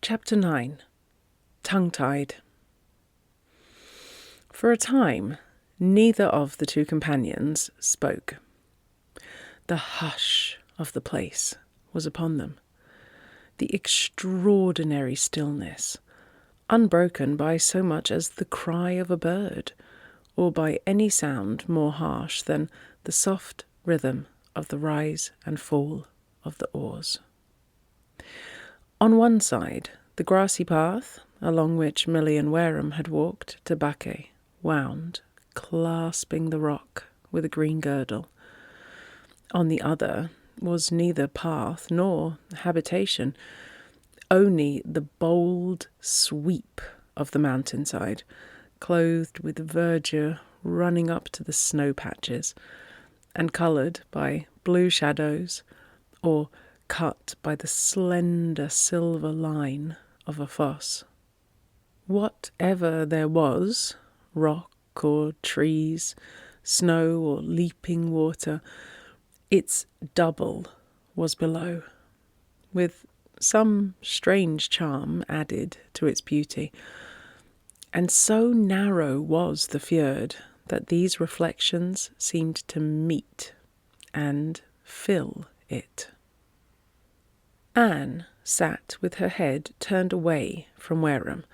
Chapter 9. Tongue-tied. For a time, neither of the two companions spoke. The hush of the place was upon them. The extraordinary stillness, unbroken by so much as the cry of a bird, or by any sound more harsh than the soft rhythm of the rise and fall of the oars. On one side, the grassy path, along which Milly and Wareham had walked to Baquet, wound, clasping the rock with a green girdle. On the other was neither path nor habitation, only the bold sweep of the mountainside, clothed with verdure running up to the snow patches, and coloured by blue shadows, or cut by the slender silver line of a fosse. Whatever there was, rock or trees, snow or leaping water, its double was below, with some strange charm added to its beauty. And so narrow was the fjord that these reflections seemed to meet and fill it. Anne sat with her head turned away from Wareham,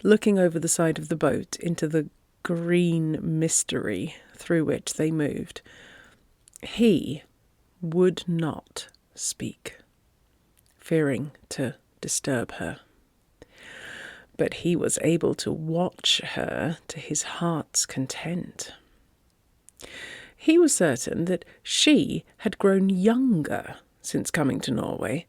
looking over the side of the boat into the green mystery through which they moved. He would not speak, fearing to disturb her. But he was able to watch her to his heart's content. He was certain that she had grown younger since coming to Norway.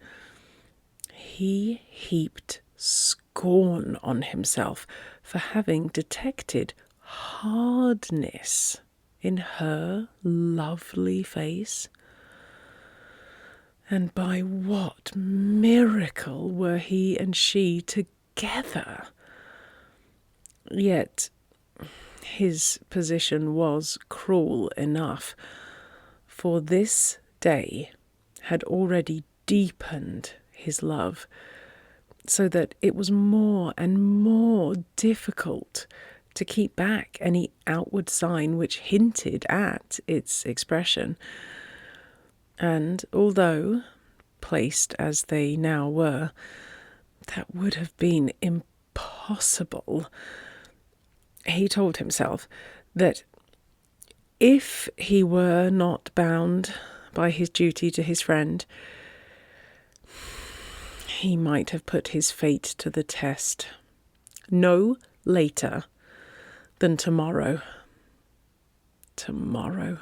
He heaped scorn on himself for having detected hardness in her lovely face. And by what miracle were he and she together? Yet his position was cruel enough, for this day had already deepened his love, so that it was more and more difficult to keep back any outward sign which hinted at its expression. And although, placed as they now were, that would have been impossible, he told himself that if he were not bound by his duty to his friend, he might have put his fate to the test no later than tomorrow. Tomorrow.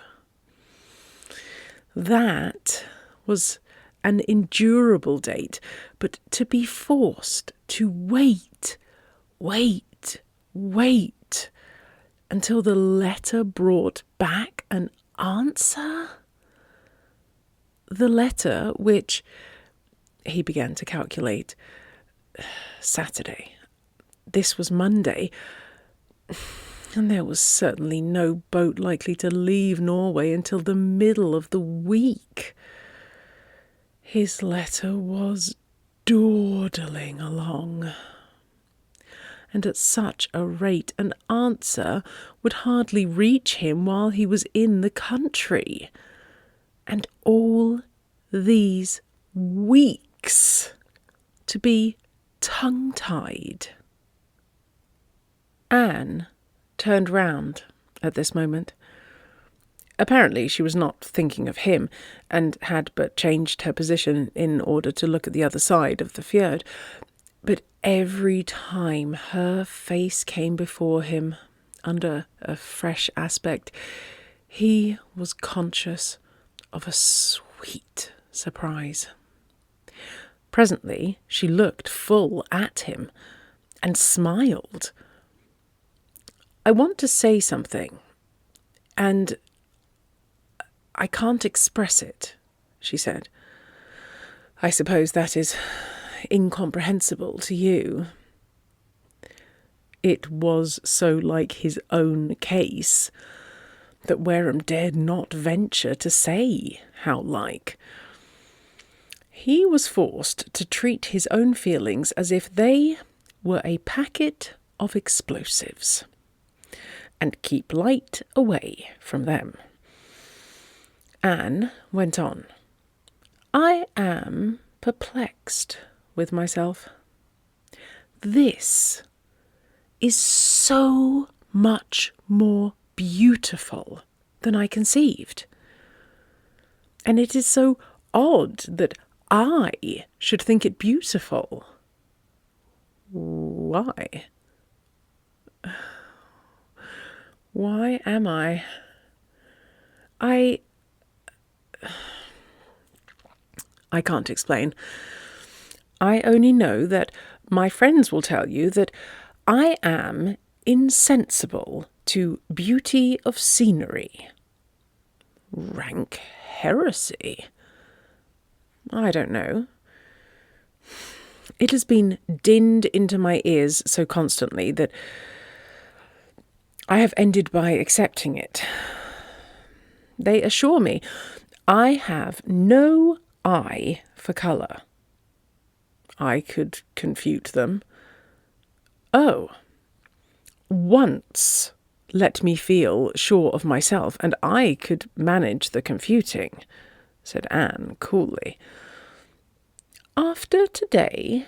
That was an endurable date, but to be forced to wait until the letter brought back an answer? The letter which, he began to calculate, Saturday. This was Monday, and there was certainly no boat likely to leave Norway until the middle of the week. His letter was dawdling along, and at such a rate an answer would hardly reach him while he was in the country. And all these weeks to be tongue-tied. Anne turned round at this moment. Apparently she was not thinking of him, and had but changed her position in order to look at the other side of the fjord. But every time her face came before him under a fresh aspect, he was conscious of a sweet surprise. Presently she looked full at him and smiled. "I want to say something, and I can't express it," she said. "I suppose that is incomprehensible to you." It was so like his own case that Wareham dared not venture to say how like. He was forced to treat his own feelings as if they were a packet of explosives, and keep light away from them. Anne went on. I am perplexed with myself. This is so much more beautiful than I conceived. And it is so odd that I should think it beautiful. Why? Why am I? I can't explain. I only know that my friends will tell you that I am insensible to beauty of scenery. Rank heresy. I don't know. It has been dinned into my ears so constantly that I have ended by accepting it. They assure me I have no eye for colour. I could confute them. Oh, once let me feel sure of myself, and I could manage the confuting, said Anne coolly. After today,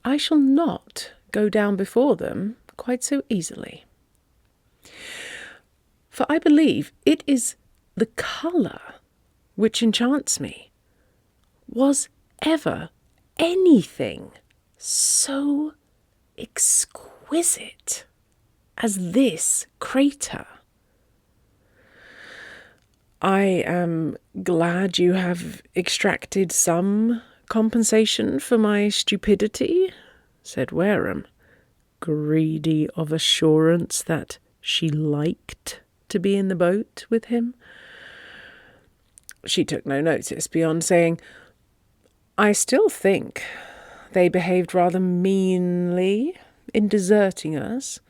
I shall not go down before them quite so easily. For I believe it is the colour which enchants me. Was ever anything so exquisite as this crater? I am glad you have extracted some compensation for my stupidity, said Wareham, greedy of assurance that she liked to be in the boat with him. She took no notice beyond saying, I still think they behaved rather meanly in deserting us.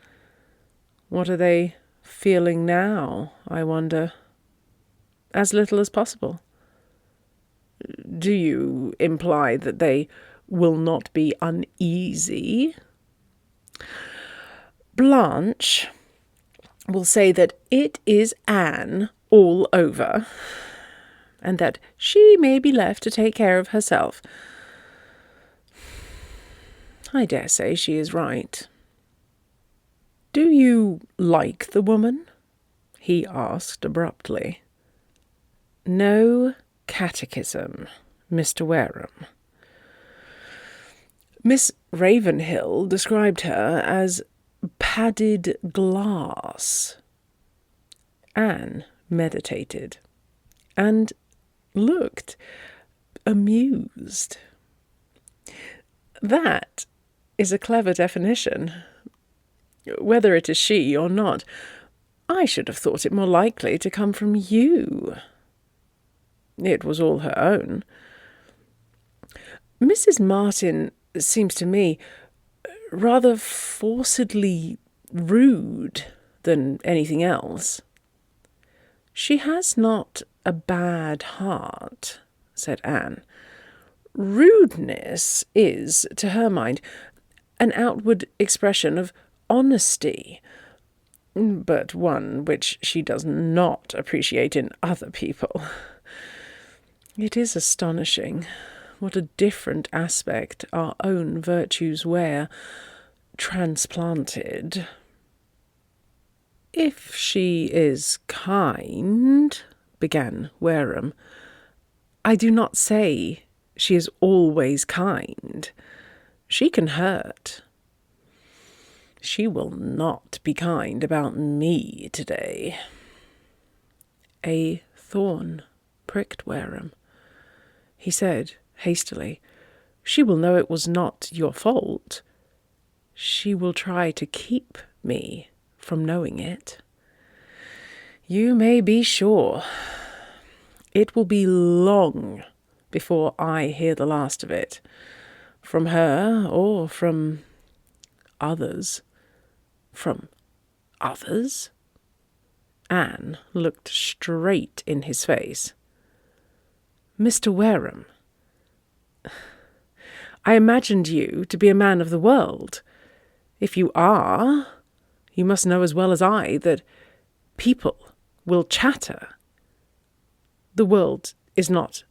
What are they feeling now, I wonder? As little as possible. Do you imply that they will not be uneasy? Blanche will say that it is Anne all over, and that she may be left to take care of herself. I dare say she is right. Do you like the woman? He asked abruptly. No catechism, Mr. Wareham. Miss Ravenhill described her as padded glass. Anne meditated and looked amused. That is a clever definition. Whether it is she or not, I should have thought it more likely to come from you. It was all her own. Mrs. Martin seems to me rather forcedly rude than anything else. She has not a bad heart, said Anne. Rudeness is, to her mind, an outward expression of honesty, but one which she does not appreciate in other people. It is astonishing what a different aspect our own virtues wear, transplanted. If she is kind, began Wareham. I do not say she is always kind. She can hurt. She will not be kind about me today. A thorn pricked Wareham. He said hastily, She will know it was not your fault. She will try to keep me from knowing it. You may be sure. It will be long before I hear the last of it, from her or from others. From others? Anne looked straight in his face. Mr. Wareham, I imagined you to be a man of the world. If you are, you must know as well as I that people will chatter. The world is not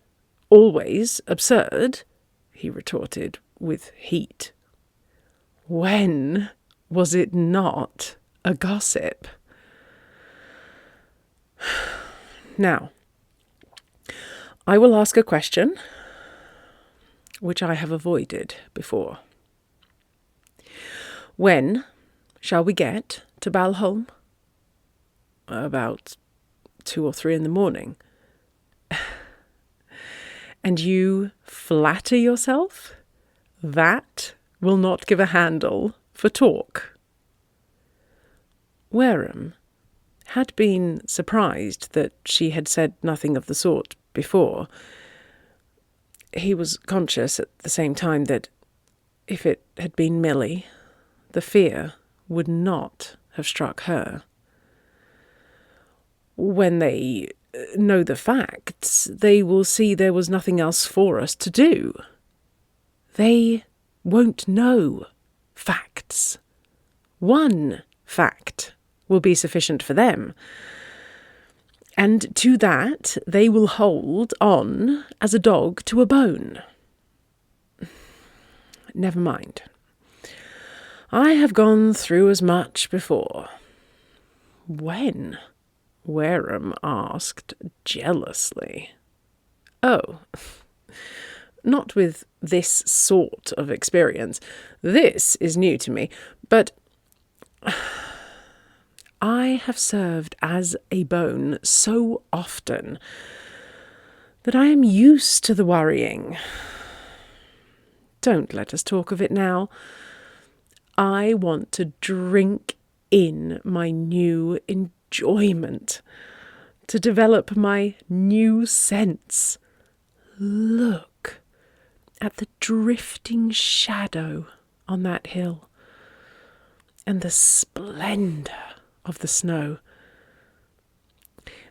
always absurd, he retorted with heat. When was it not a gossip? Now, I will ask a question which I have avoided before. When shall we get to Balholm? About 2 or 3 in the morning. And you flatter yourself? That will not give a handle for talk. Wareham had been surprised that she had said nothing of the sort before. He was conscious at the same time that if it had been Milly, the fear would not have struck her. When they know the facts, they will see there was nothing else for us to do. They won't know facts. One fact will be sufficient for them. And to that they will hold on as a dog to a bone. Never mind. I have gone through as much before. When? Wareham asked jealously. Oh, not with this sort of experience. This is new to me, but I have served as a bone so often that I am used to the worrying. Don't let us talk of it now. I want to drink in my new enjoyment, to develop my new sense. Look at the drifting shadow on that hill, and the splendour of the snow.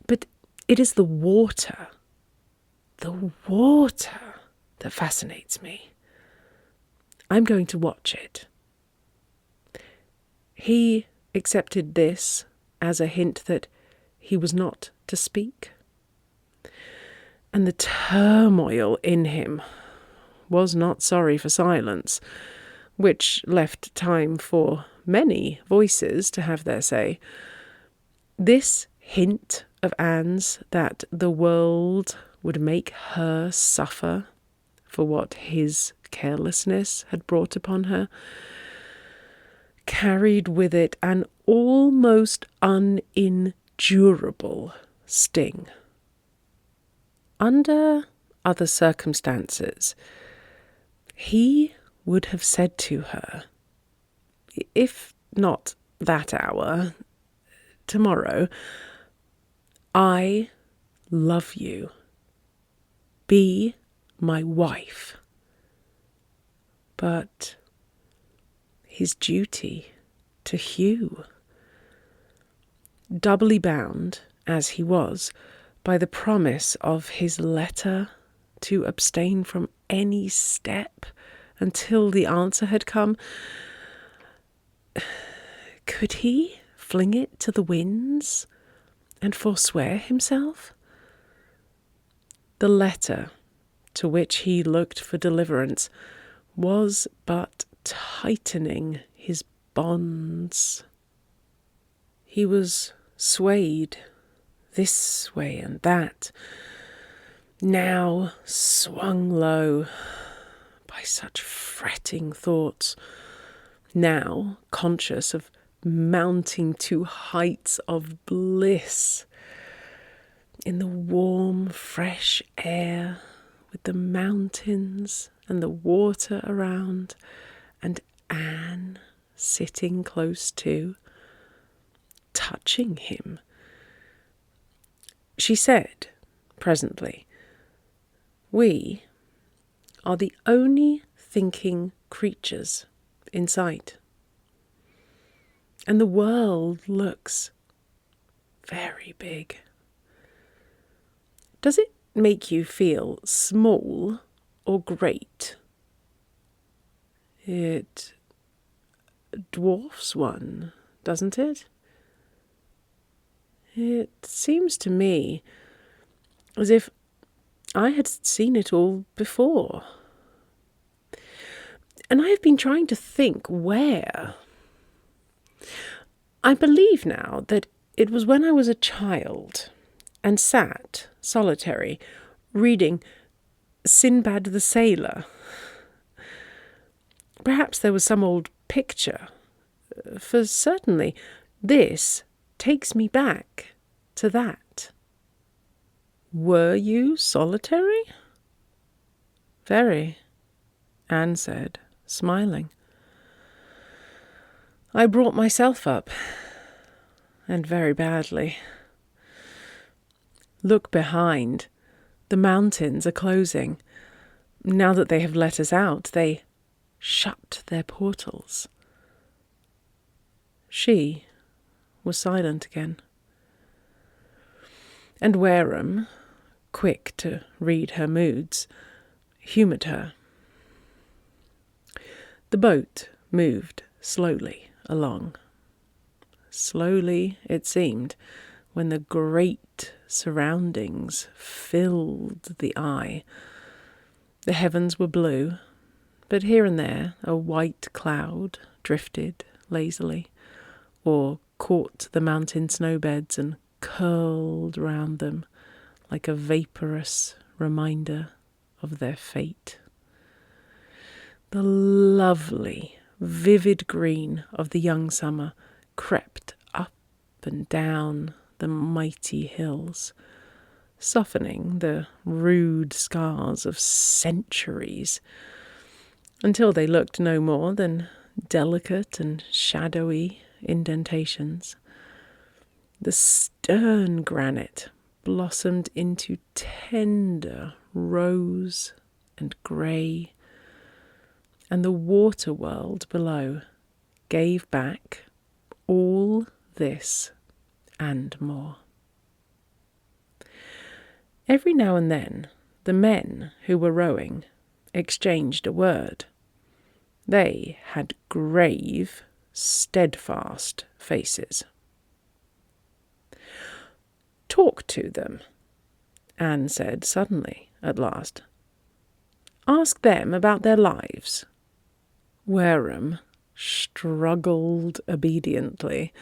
But it is the water that fascinates me. I'm going to watch it. He accepted this as a hint that he was not to speak. And the turmoil in him was not sorry for silence, which left time for many voices to have their say. This hint of Anne's that the world would make her suffer for what his carelessness had brought upon her carried with it an almost unendurable sting. Under other circumstances, he would have said to her, if not that hour, tomorrow, I love you. Be my wife. But his duty to Hugh, doubly bound, as he was, by the promise of his letter to abstain from any step until the answer had come, could he fling it to the winds and forswear himself? The letter to which he looked for deliverance was but tightening his bonds. He was swayed this way and that, now swung low by such fretting thoughts, now conscious of mounting to heights of bliss in the warm, fresh air, with the mountains and the water around, and Anne sitting close to, touching him. She said, presently, "We are the only thinking creatures in sight, and the world looks very big. Does it make you feel small or great? It dwarfs one, doesn't it? It seems to me as if I had seen it all before. And I have been trying to think where. I believe now that it was when I was a child and sat, solitary, reading Sinbad the Sailor. Perhaps there was some old picture, for certainly this takes me back to that. Were you solitary? Very, Anne said, smiling. I brought myself up, and very badly. Look behind. The mountains are closing. Now that they have let us out, they shut their portals. She was silent again. And Wareham, quick to read her moods, humoured her. The boat moved slowly along. Slowly, it seemed, when the great surroundings filled the eye. The heavens were blue, but here and there a white cloud drifted lazily, or caught the mountain snowbeds and curled round them like a vaporous reminder of their fate. The lovely, vivid green of the young summer crept up and down the mighty hills, softening the rude scars of centuries, until they looked no more than delicate and shadowy indentations. The stern granite blossomed into tender rose and grey, and the water world below gave back all this and more. Every now and then the men who were rowing exchanged a word. They had grave, steadfast faces. Talk to them, Anne said suddenly at last. Ask them about their lives. Wareham struggled obediently.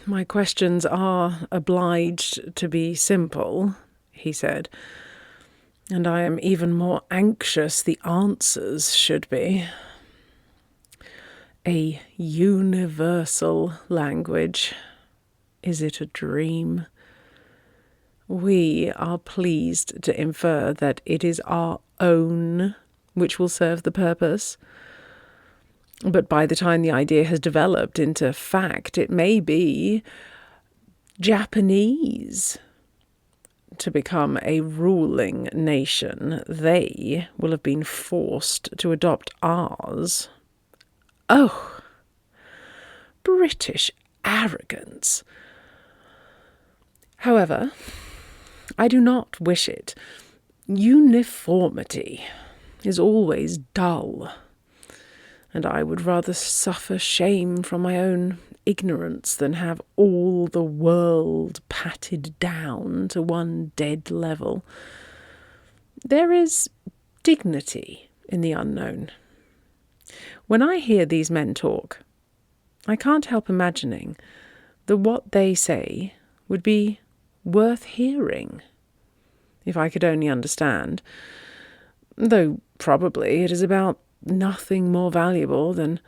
My questions are obliged to be simple, he said, and I am even more anxious the answers should be. A universal language. Is it a dream? We are pleased to infer that it is our own which will serve the purpose. But by the time the idea has developed into fact, it may be Japanese. To become a ruling nation, they will have been forced to adopt ours. Oh, British arrogance. However, I do not wish it. Uniformity is always dull, and I would rather suffer shame from my own ignorance than have all the world patted down to one dead level. There is dignity in the unknown. When I hear these men talk, I can't help imagining that what they say would be worth hearing, if I could only understand, though probably it is about nothing more valuable than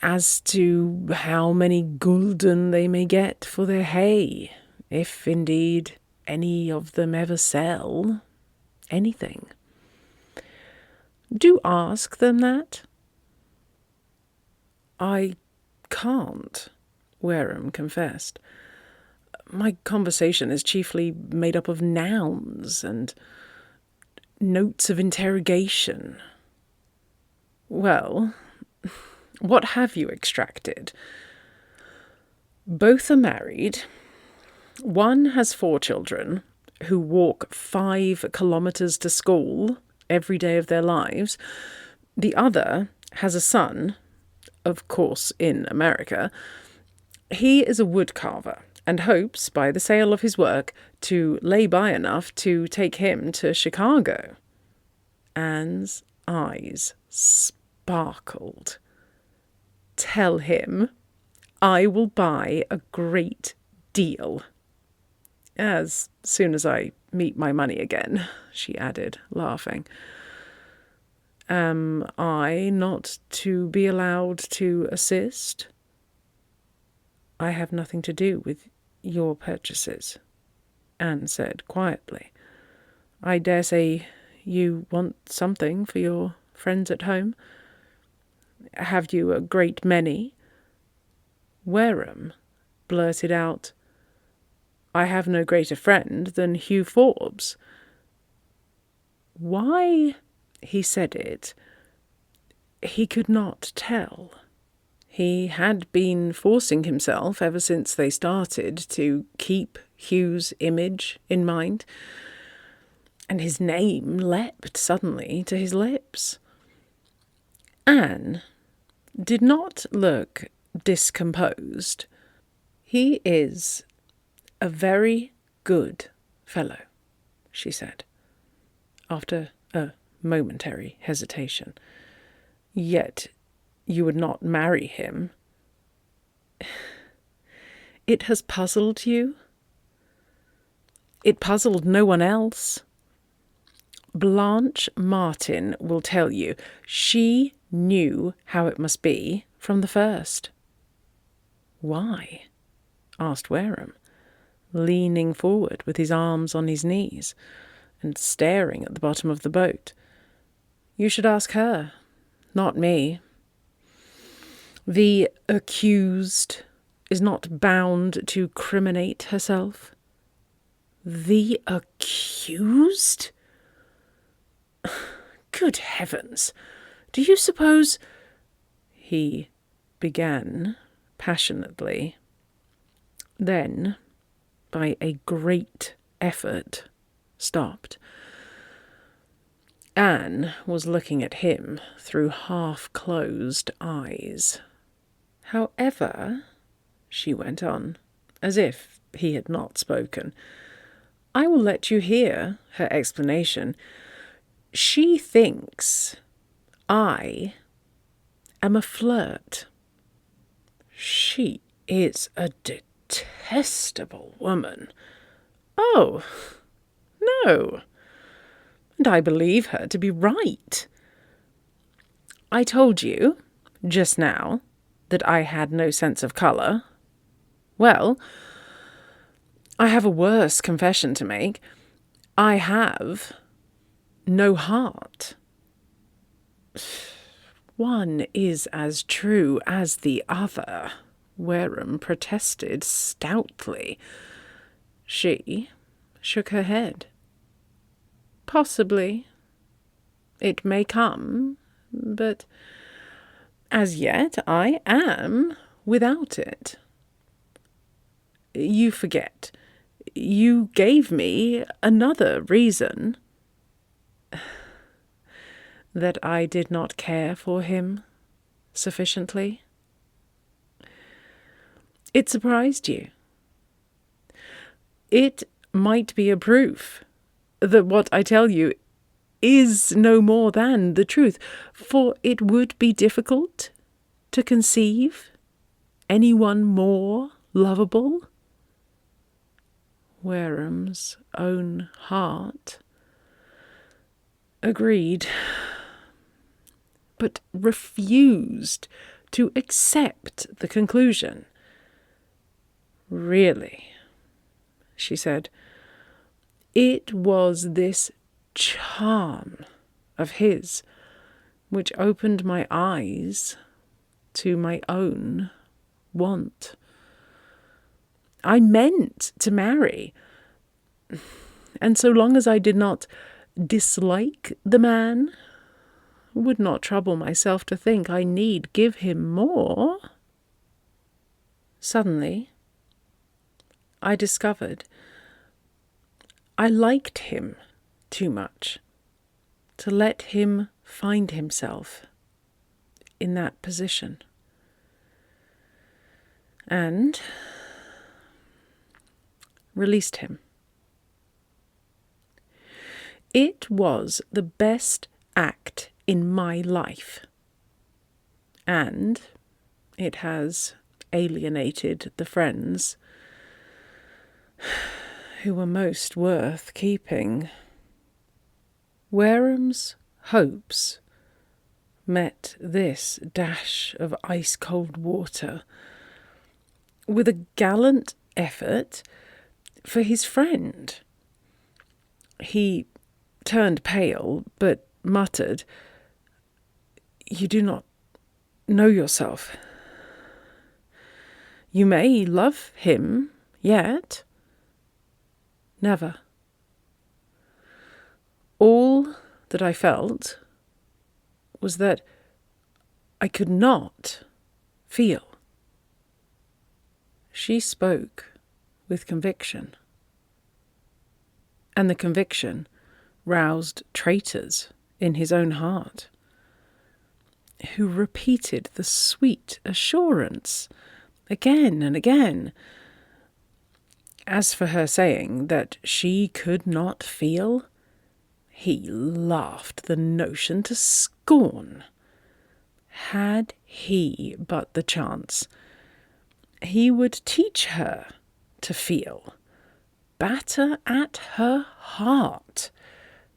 as to how many gulden they may get for their hay, if indeed any of them ever sell anything. Do ask them that. I can't, Wareham confessed. My conversation is chiefly made up of nouns and notes of interrogation. Well, what have you extracted? Both are married. One has 4 children, who walk 5 kilometres to school every day of their lives. The other has a son, of course in America. He is a woodcarver and hopes, by the sale of his work, to lay by enough to take him to Chicago. Anne's eyes sparkled. Tell him I will buy a great deal. As soon as I meet my money again, she added, laughing. Am I not to be allowed to assist? I have nothing to do with your purchases, Anne said quietly. I dare say you want something for your friends at home. Have you a great many? Wareham blurted out, I have no greater friend than Hugh Forbes. Why he said it, he could not tell. He had been forcing himself ever since they started to keep Hugh's image in mind, and his name leapt suddenly to his lips. Anne did not look discomposed. He is a very good fellow, she said, after a momentary hesitation. Yet you would not marry him. It has puzzled you? It puzzled no one else. Blanche Martin will tell you she knew how it must be from the first. Why? Asked Wareham, leaning forward with his arms on his knees and staring at the bottom of the boat. You should ask her, not me. The accused is not bound to criminate herself. The accused? Good heavens! Do you suppose... He began passionately. Then, by a great effort, stopped. Anne was looking at him through half-closed eyes. However, she went on, as if he had not spoken, I will let you hear her explanation. She thinks I am a flirt. She is a detestable woman. Oh, no. And I believe her to be right. I told you, just now, that I had no sense of colour. Well, I have a worse confession to make. I have no heart. One is as true as the other, Wareham protested stoutly. She shook her head. Possibly. It may come, but as yet I am without it. You forget. You gave me another reason. That I did not care for him sufficiently. It surprised you. It might be a proof that what I tell you is no more than the truth, for it would be difficult to conceive anyone more lovable. Wareham's own heart agreed, but refused to accept the conclusion. Really, she said, it was this charm of his which opened my eyes to my own want. I meant to marry, and so long as I did not dislike the man, would not trouble myself to think I need give him more. Suddenly, I discovered I liked him too much to let him find himself in that position. And released him. It was the best act in my life, and it has alienated the friends who were most worth keeping. Wareham's hopes met this dash of ice-cold water with a gallant effort for his friend. He turned pale, but muttered, "You do not know yourself. You may love him yet." Never. All that I felt was that I could not feel. She spoke with conviction, and the conviction roused traitors in his own heart, who repeated the sweet assurance again and again. As for her saying that she could not feel, he laughed the notion to scorn. Had he but the chance, he would teach her to feel, batter at her heart,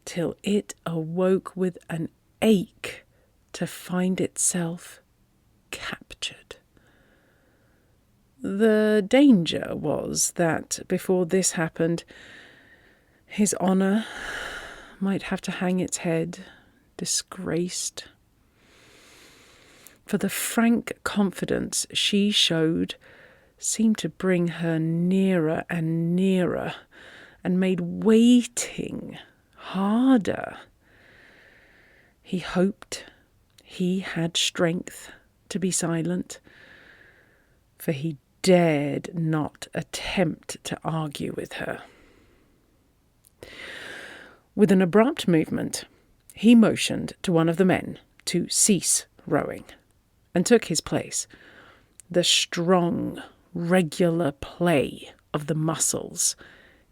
till it awoke with an ache to find itself captured. The danger was that before this happened, his honour might have to hang its head, disgraced. For the frank confidence she showed seemed to bring her nearer and nearer, and made waiting harder. He hoped he had strength to be silent, for he dared not attempt to argue with her. With an abrupt movement, he motioned to one of the men to cease rowing, and took his place. The strong, regular play of the muscles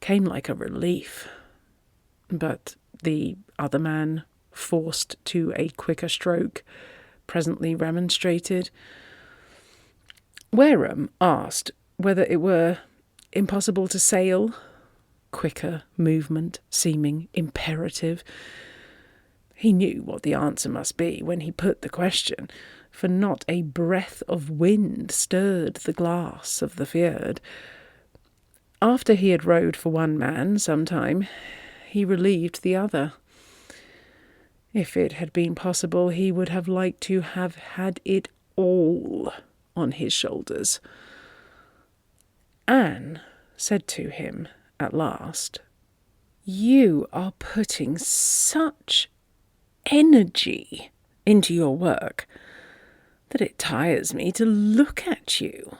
came like a relief. But the other man, forced to a quicker stroke, presently remonstrated. Wareham asked whether it were impossible to sail, quicker movement seeming imperative. He knew what the answer must be when he put the question, for not a breath of wind stirred the glass of the fjord. After he had rowed for one man some time, he relieved the other. If it had been possible, he would have liked to have had it all on his shoulders. Anne said to him at last, "You are putting such energy into your work that it tires me to look at you.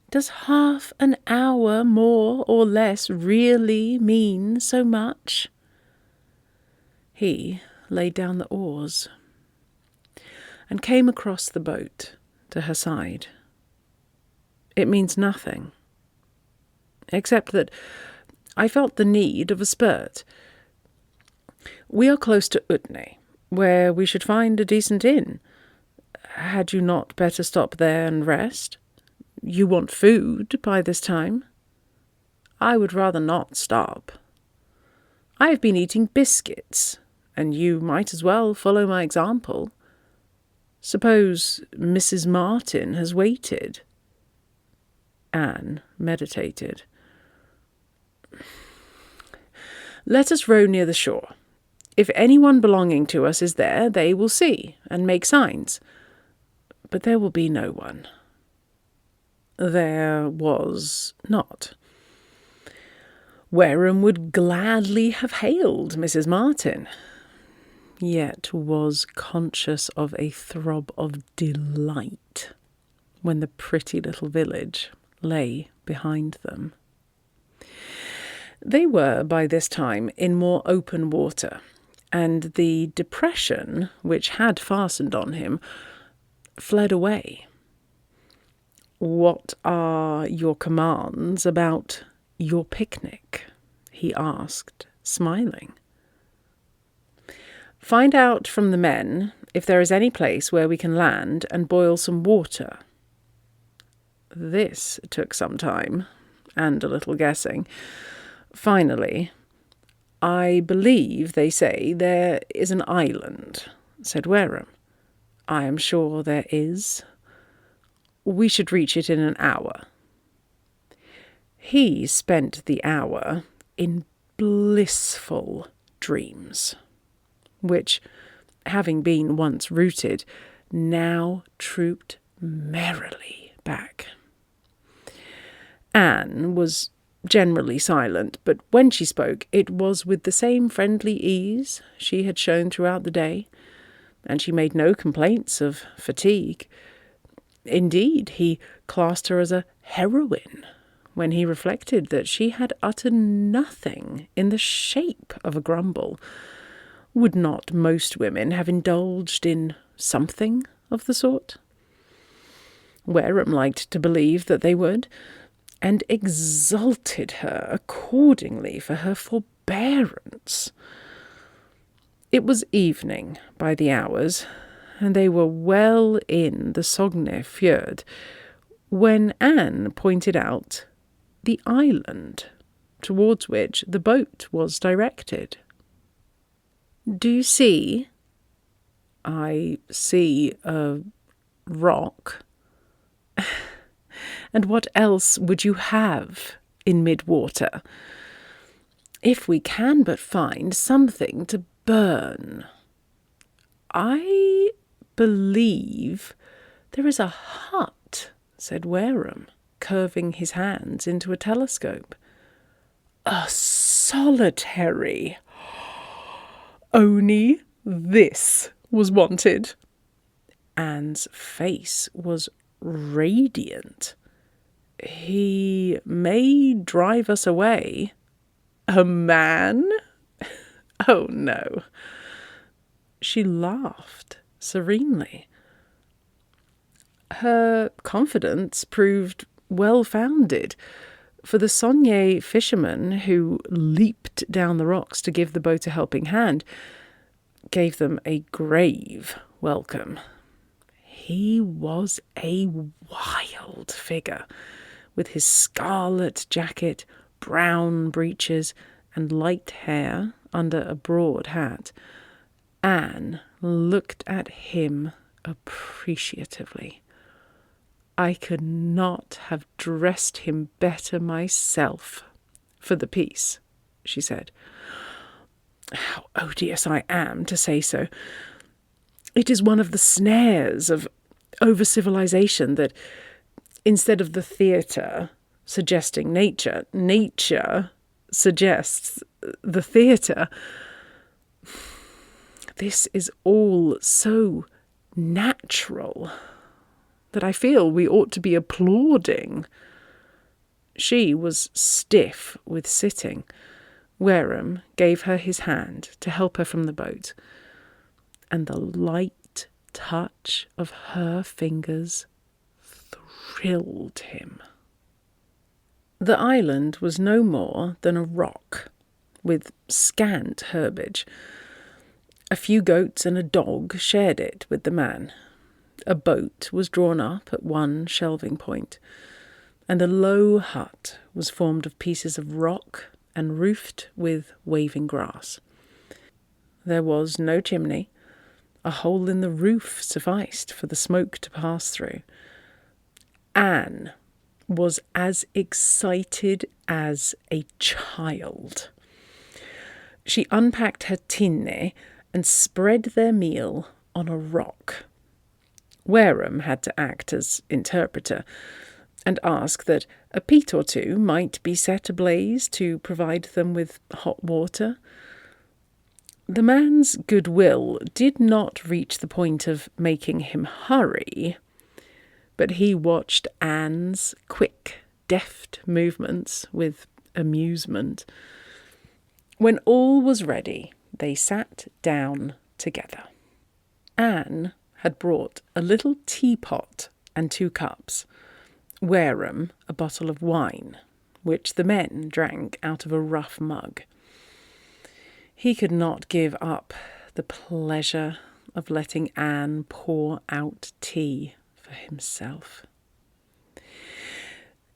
Does half an hour more or less really mean so much?" He laid down the oars and came across the boat to her side. "It means nothing, except that I felt the need of a spurt. We are close to Utne, where we should find a decent inn. Had you not better stop there and rest? You want food by this time." "I would rather not stop. I have been eating biscuits, and you might as well follow my example. Suppose Mrs. Martin has waited." Anne meditated. "Let us row near the shore. If anyone belonging to us is there, they will see and make signs. But there will be no one." There was not. Wareham would gladly have hailed Mrs. Martin, yet was conscious of a throb of delight when the pretty little village lay behind them. They were, by this time, in more open water, and the depression, which had fastened on him, fled away. "What are your commands about your picnic?" he asked, smiling. "Find out from the men if there is any place where we can land and boil some water." This took some time, and a little guessing. Finally, "I believe they say there is an island," said Wareham. "I am sure there is. We should reach it in an hour." He spent the hour in blissful dreams, which, having been once rooted, now trooped merrily back. Anne was generally silent, but when she spoke it was with the same friendly ease she had shown throughout the day, and she made no complaints of fatigue. Indeed, he classed her as a heroine when he reflected that she had uttered nothing in the shape of a grumble. Would not most women have indulged in something of the sort? Wareham liked to believe that they would, and exalted her accordingly for her forbearance. It was evening by the hours, and they were well in the Sogne fjord, when Anne pointed out the island towards which the boat was directed. "Do you see?" "I see a rock." "And what else would you have in mid-water? If we can but find something to burn." "I believe there is a hut," said Wareham, curving his hands into a telescope. "A solitary. Only this was wanted." Anne's face was radiant. "He may drive us away." "A man? Oh, no." She laughed serenely. Her confidence proved well-founded, for the Sogne fisherman, who leaped down the rocks to give the boat a helping hand, gave them a grave welcome. He was a wild figure, with his scarlet jacket, brown breeches, and light hair under a broad hat. Anne looked at him appreciatively. "I could not have dressed him better myself for the piece," she said. "How odious I am to say so. It is one of the snares of over-civilization that, instead of the theatre suggesting nature, nature suggests the theatre. This is all so natural that I feel we ought to be applauding." She was stiff with sitting. Wareham gave her his hand to help her from the boat, and the light touch of her fingers thrilled him. The island was no more than a rock, with scant herbage. A few goats and a dog shared it with the man. A boat was drawn up at one shelving point, and a low hut was formed of pieces of rock and roofed with waving grass. There was no chimney. A hole in the roof sufficed for the smoke to pass through. Anne was as excited as a child. She unpacked her tinne and spread their meal on a rock. Wareham had to act as interpreter and ask that a peat or two might be set ablaze to provide them with hot water. The man's goodwill did not reach the point of making him hurry, but he watched Anne's quick, deft movements with amusement. When all was ready, they sat down together. Anne had brought a little teapot and 2 cups, Wareham a bottle of wine, which the men drank out of a rough mug. He could not give up the pleasure of letting Anne pour out tea for himself.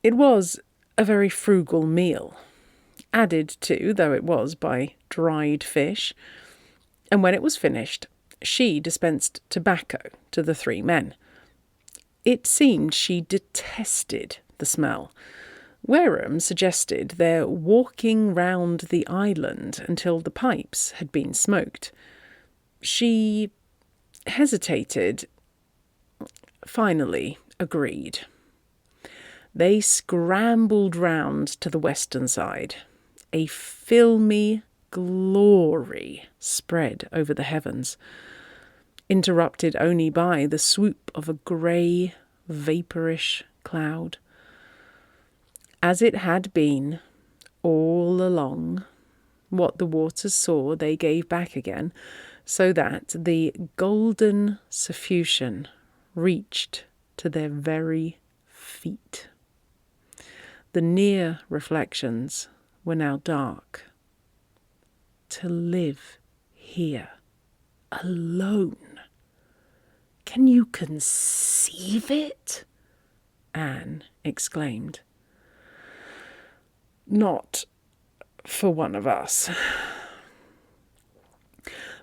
It was a very frugal meal, added to, though it was, by dried fish, and when it was finished, she dispensed tobacco to the 3 men. It seemed she detested the smell. Wareham suggested their walking round the island until the pipes had been smoked. She hesitated, finally agreed. They scrambled round to the western side. A filmy glory spread over the heavens, interrupted only by the swoop of a grey, vapourish cloud. As it had been all along, what the waters saw they gave back again, so that the golden suffusion reached to their very feet. The near reflections were now dark. To live here, alone. Can you conceive it? Anne exclaimed. Not for one of us.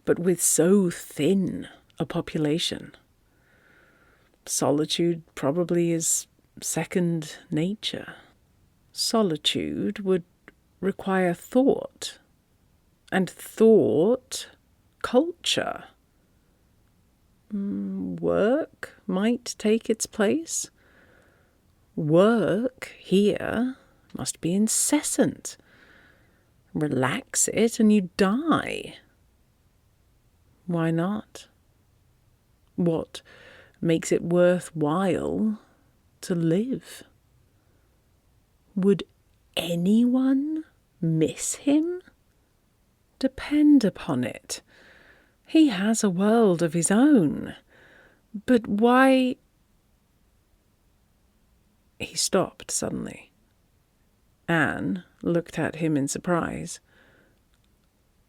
But with so thin a population, solitude probably is second nature. Solitude would require thought, and thought, culture. Work might take its place. Work here must be incessant. Relax it and you die. Why not? What makes it worthwhile to live? Would anyone miss him? Depend upon it. He has a world of his own. But why... He stopped suddenly. Anne looked at him in surprise.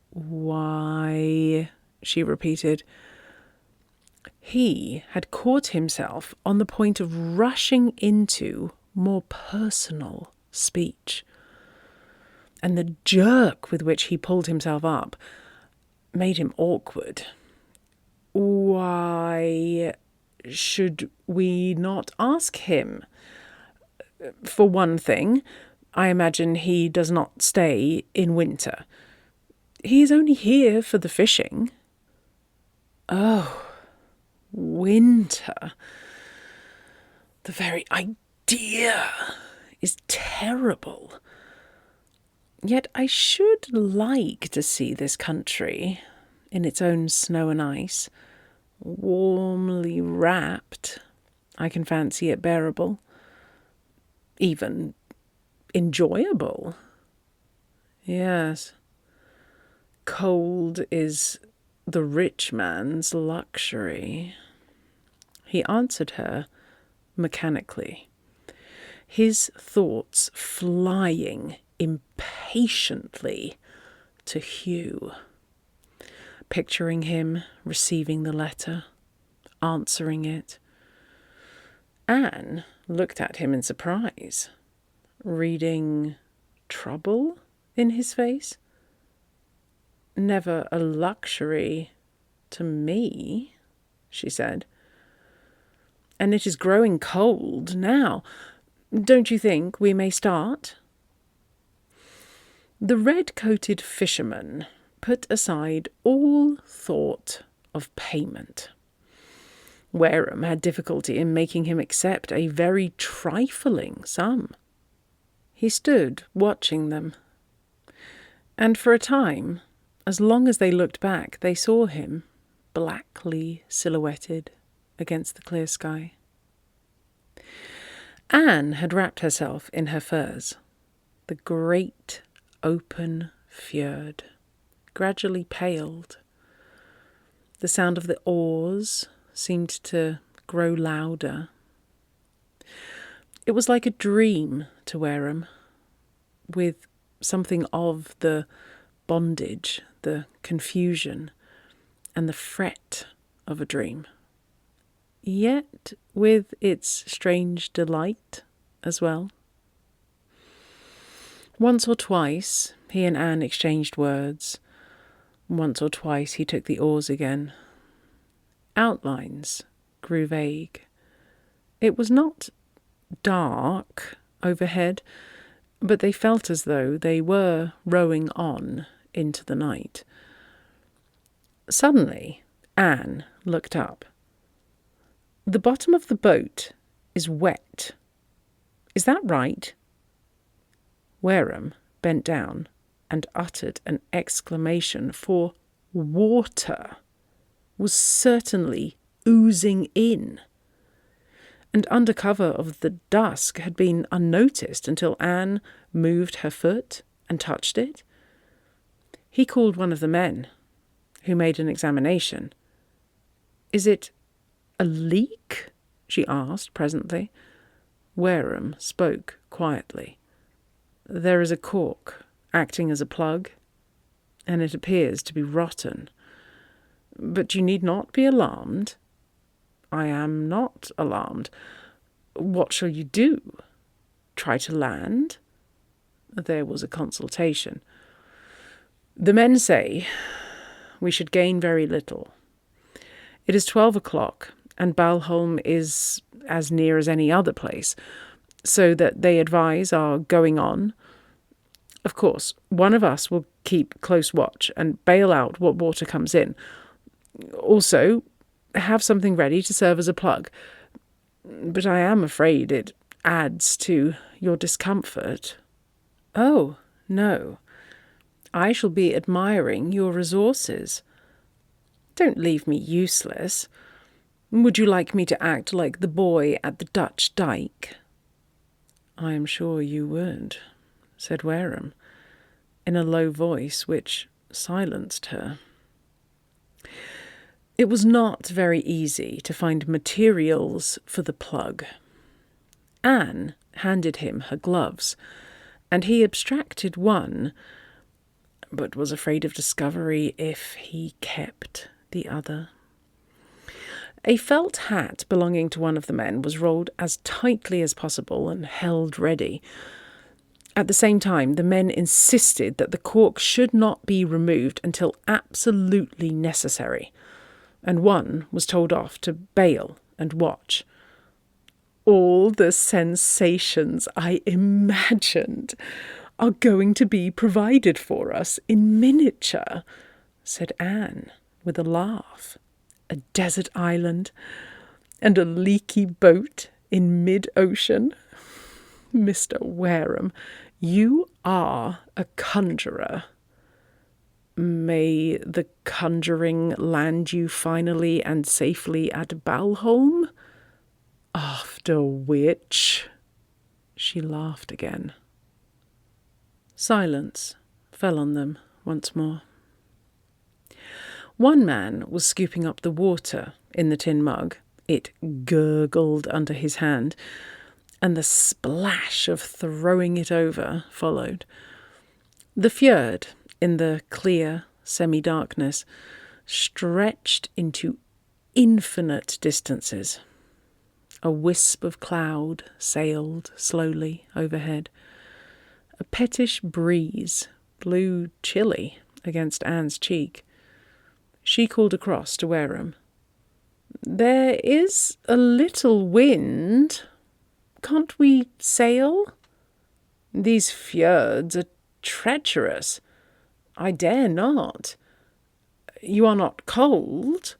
Why, she repeated. He had caught himself on the point of rushing into more personal speech, and the jerk with which he pulled himself up made him awkward. Why should we not ask him? For one thing, I imagine he does not stay in winter. He is only here for the fishing. Oh, winter. The very idea is terrible. Yet I should like to see this country in its own snow and ice, warmly wrapped. I can fancy it bearable, even enjoyable. Yes, cold is the rich man's luxury. He answered her mechanically, his thoughts flying impatiently to Hugh, picturing him receiving the letter, answering it. Anne looked at him in surprise, reading trouble in his face. Never a luxury to me, she said. And it is growing cold now. Don't you think we may start? The red-coated fisherman put aside all thought of payment. Wareham had difficulty in making him accept a very trifling sum. He stood watching them, and for a time, as long as they looked back, they saw him blackly silhouetted against the clear sky. Anne had wrapped herself in her furs. the great open fjord gradually paled. The sound of the oars seemed to grow louder. It was like a dream to Wareham, with something of the bondage, the confusion, and the fret of a dream, yet with its strange delight as well. Once or twice he and Anne exchanged words. Once or twice he took the oars again. Outlines grew vague. It was not dark overhead, but they felt as though they were rowing on into the night. Suddenly, Anne looked up. "The bottom of the boat is wet. Is that right?" Wareham bent down and uttered an exclamation, for water was certainly oozing in, and under cover of the dusk had been unnoticed until Anne moved her foot and touched it. He called one of the men, who made an examination. "Is it a leak?" she asked presently. Wareham spoke quietly. "There is a cork acting as a plug, and it appears to be rotten. But you need not be alarmed." "I am not alarmed. What shall you do? Try to land?" There was a consultation. "The men say we should gain very little. It is 12 o'clock, and Balholm is as near as any other place, so that they advise our going on. Of course, one of us will keep close watch and bail out what water comes in. Also, have something ready to serve as a plug. But I am afraid it adds to your discomfort." "Oh, no. I shall be admiring your resources. Don't leave me useless. Would you like me to act like the boy at the Dutch dyke?" "I am sure you would," said Wareham, in a low voice which silenced her. It was not very easy to find materials for the plug. Anne handed him her gloves, and he abstracted one, but was afraid of discovery if he kept the other. A felt hat belonging to one of the men was rolled as tightly as possible and held ready. At the same time, the men insisted that the cork should not be removed until absolutely necessary, and one was told off to bail and watch. "All the sensations I imagined are going to be provided for us in miniature," said Anne with a laugh. "A desert island and a leaky boat in mid-ocean. Mr. Wareham, you are a conjurer. May the conjuring land you finally and safely at Balholm, after which—" She laughed again. Silence fell on them once more. One man was scooping up the water in the tin mug. It gurgled under his hand, and the splash of throwing it over followed. The fjord, in the clear semi-darkness, stretched into infinite distances. A wisp of cloud sailed slowly overhead. A pettish breeze blew chilly against Anne's cheek. She called across to Wareham. "There is a little wind. Can't we sail? These fjords are treacherous. I dare not. You are not cold?"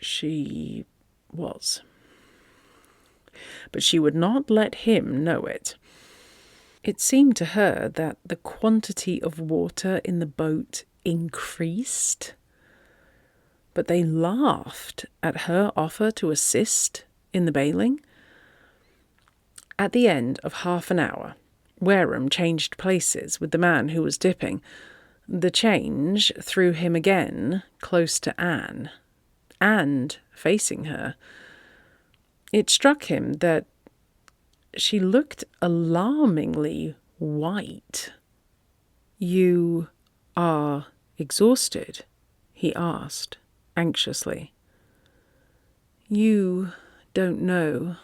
She was. But she would not let him know it. It seemed to her that the quantity of water in the boat increased. But they laughed at her offer to assist in the bailing. At the end of half an hour, Wareham changed places with the man who was dipping. The change threw him again close to Anne, and facing her. It struck him that she looked alarmingly white. "You are exhausted?" he asked, anxiously. "You don't know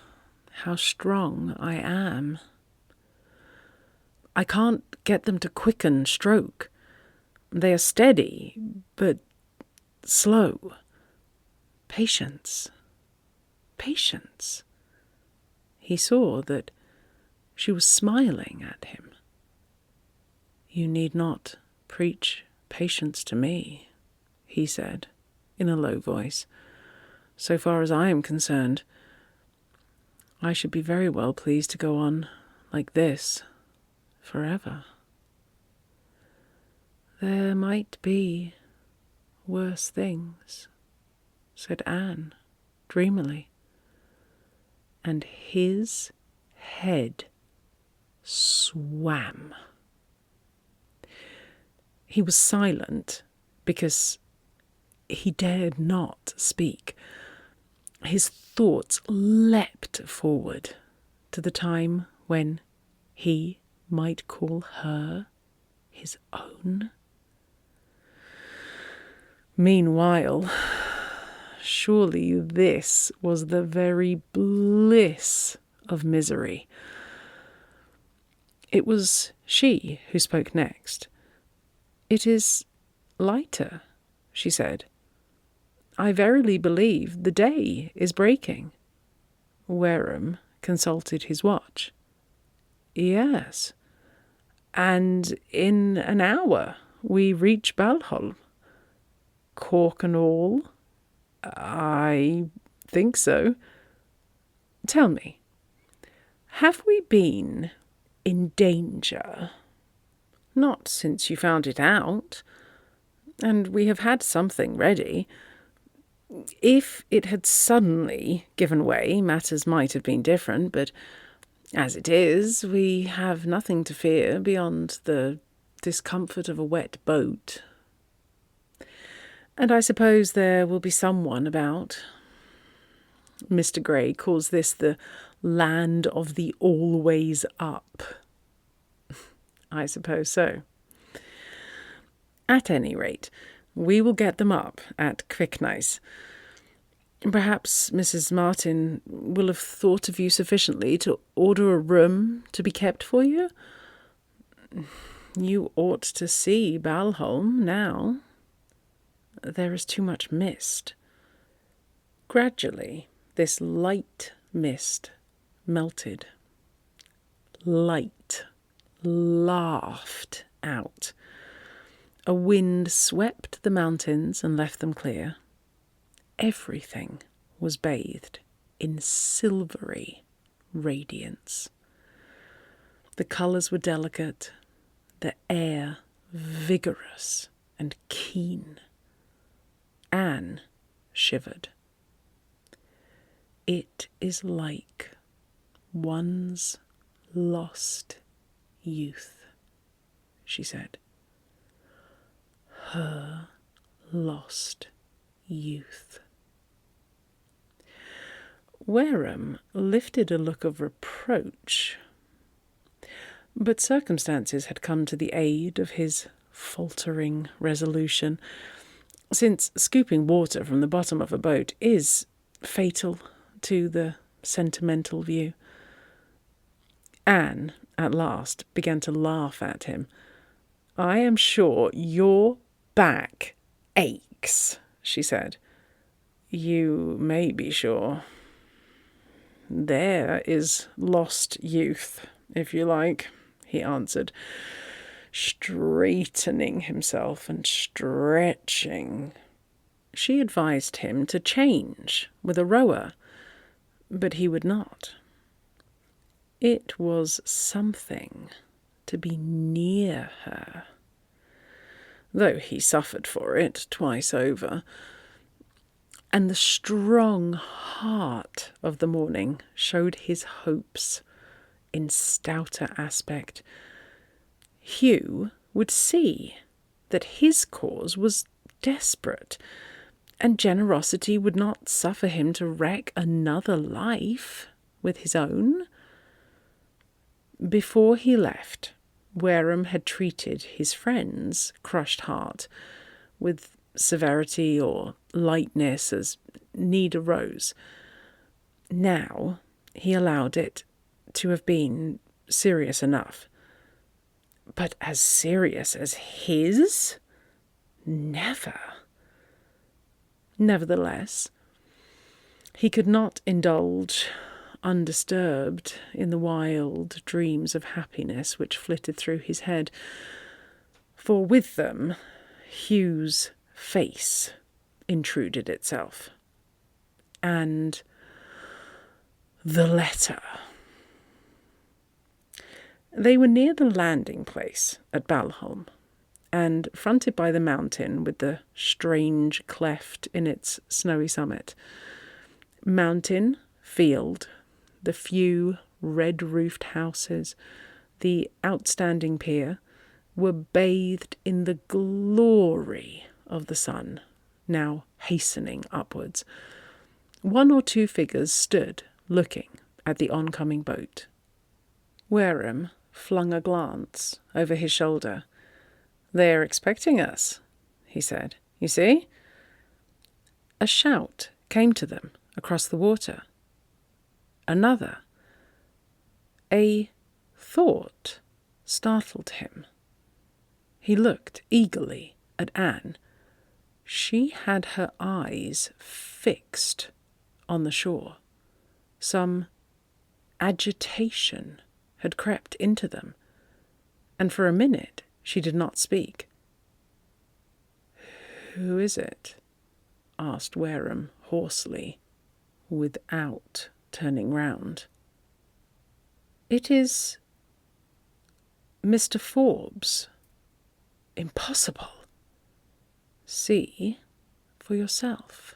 how strong I am. I can't get them to quicken stroke. They are steady, but slow. Patience. Patience." He saw that she was smiling at him. "You need not preach patience to me," he said, in a low voice. "So far as I am concerned, I should be very well pleased to go on like this forever." "There might be worse things," said Anne, dreamily. And his head swam. He was silent because he dared not speak. His thoughts leapt forward to the time when he might call her his own. Meanwhile, surely this was the very bliss of misery. It was she who spoke next. "It is lighter," she said. "I verily believe the day is breaking." Wareham consulted his watch. "Yes, and in an hour we reach Balholm." "Cork and all?" "I think so." "Tell me, have we been in danger?" "Not since you found it out. And we have had something ready. If it had suddenly given way, matters might have been different, but as it is, we have nothing to fear beyond the discomfort of a wet boat. And I suppose there will be someone about. Mr. Gray calls this the land of the always up." "I suppose so." "At any rate, we will get them up at Quicknice. Perhaps Mrs. Martin will have thought of you sufficiently to order a room to be kept for you. You ought to see Balholm now. There is too much mist." Gradually, this light mist melted. Light laughed out. A wind swept the mountains and left them clear. Everything was bathed in silvery radiance. The colours were delicate, the air vigorous and keen. Anne shivered. "It is like one's lost youth," she said. Her lost youth. Wareham lifted a look of reproach, but circumstances had come to the aid of his faltering resolution, since scooping water from the bottom of a boat is fatal to the sentimental view. Anne, at last, began to laugh at him. "I am sure your back aches," she said. "You may be sure. There is lost youth, if you like," he answered, straightening himself and stretching. She advised him to change with a rower, but he would not. It was something to be near her, though he suffered for it twice over. And the strong heart of the morning showed his hopes in stouter aspect, Hugh would see that his cause was desperate, and generosity would not suffer him to wreck another life with his own. Before he left, Wareham had treated his friend's crushed heart with severity or lightness as need arose. Now he allowed it to have been serious enough. But as serious as his? Never. Nevertheless, he could not indulge undisturbed in the wild dreams of happiness which flitted through his head, for with them Hugh's face intruded itself, and the letter. They were near the landing place at Balholm, and fronted by the mountain with the strange cleft in its snowy summit. Mountain, field, the few red-roofed houses, the outstanding pier, were bathed in the glory of the sun, now hastening upwards. One or two figures stood looking at the oncoming boat. Wareham flung a glance over his shoulder. "They are expecting us," he said. "You see?" A shout came to them across the water. Another. A thought startled him. He looked eagerly at Anne. She had her eyes fixed on the shore. Some agitation had crept into them, and for a minute she did not speak. "Who is it?" asked Wareham hoarsely, without turning round. "It is Mr. Forbes." "Impossible." "See for yourself."